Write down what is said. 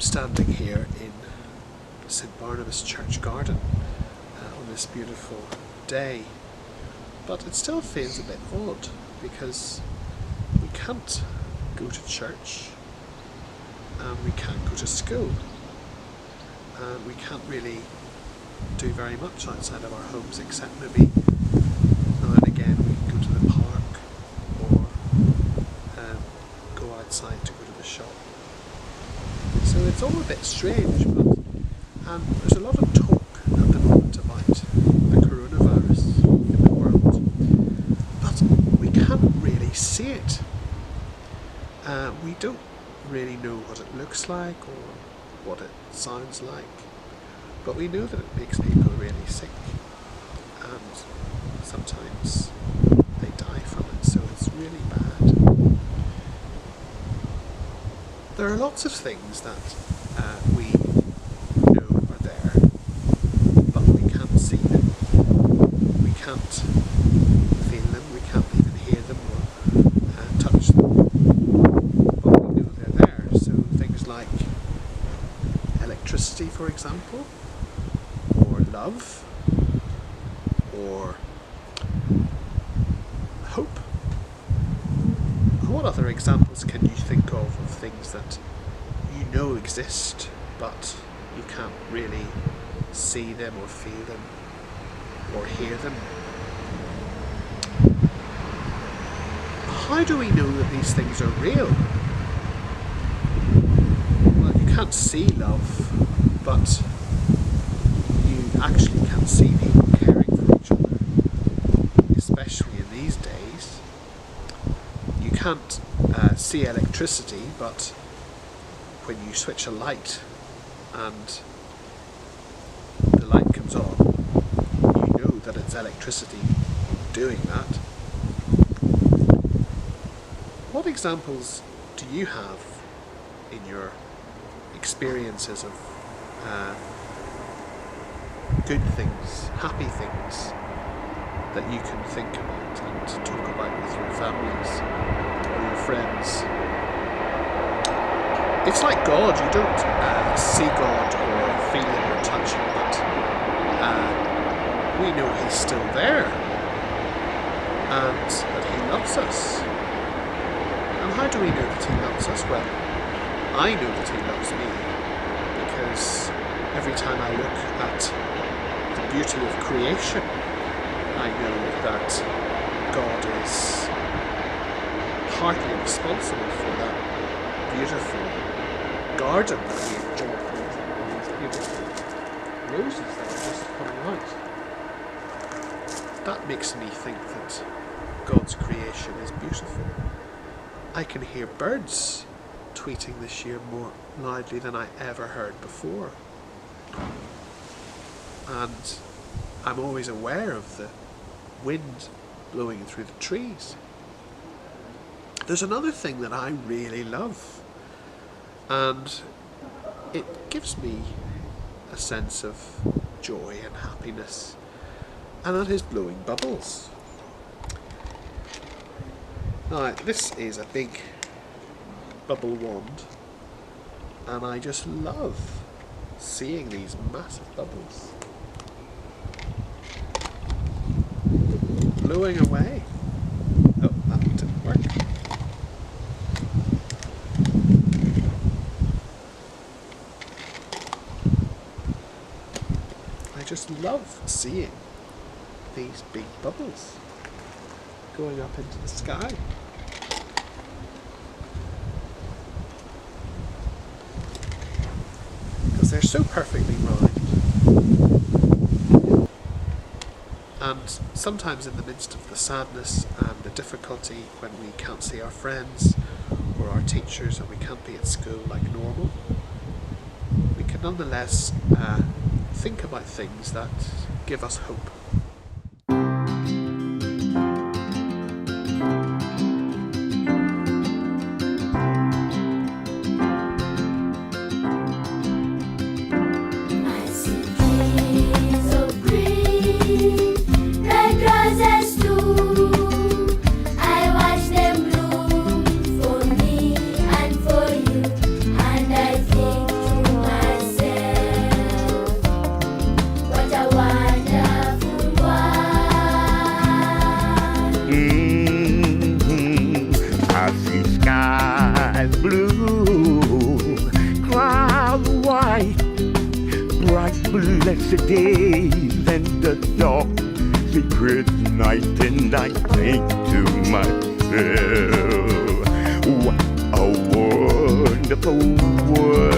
I'm standing here in St. Barnabas church garden on this beautiful day, but it still feels a bit odd because we can't go to church and we can't go to school and we can't really do very much outside of our homes except maybe now and again we can go to the park or go outside to go to the shop. So it's all a bit strange, but there's a lot of talk at the moment about the coronavirus in the world, but we can't really see it. We don't really know what it looks like or what it sounds like, but we know that it makes people really sick and sometimes they die from it, so it's really bad. There are lots of things that we know are there, but we can't see them. We can't feel them, we can't even hear them or touch them, but we know they're there. So things like electricity, for example, or love, or hope. What other examples can you think of things that you know exist but you can't really see them or feel them or hear them? How do we know that these things are real? Well, you can't see love, but you actually can see people caring for each other, especially in these days. You can't see electricity, but when you switch a light and the light comes on, you know that it's electricity doing that. What examples do you have in your experiences of good things, happy things that you can think about and talk about with your families or your friends? It's like God. You don't see God or feel Him or touch Him, but we know He's still there and that He loves us. And how do we know that He loves us? Well, I know that He loves me because every time I look at the beauty of creation, I know that God is partly responsible for that beautiful garden that we enjoy, and these beautiful roses that are just coming out. That makes me think that God's creation is beautiful. I can hear birds tweeting this year more loudly than I ever heard before. And I'm always aware of the wind blowing through the trees. There's another thing that I really love, and it gives me a sense of joy and happiness, and that is blowing bubbles. Now, this is a big bubble wand, and I just love seeing these massive bubbles blowing away. Oh, that didn't work. I just love seeing these big bubbles going up into the sky. Because they're so perfectly round. And sometimes in the midst of the sadness and the difficulty when we can't see our friends or our teachers and we can't be at school like normal, we can nonetheless think about things that give us hope. I think the days and the dark secret night, and I think to myself, what a wonderful world.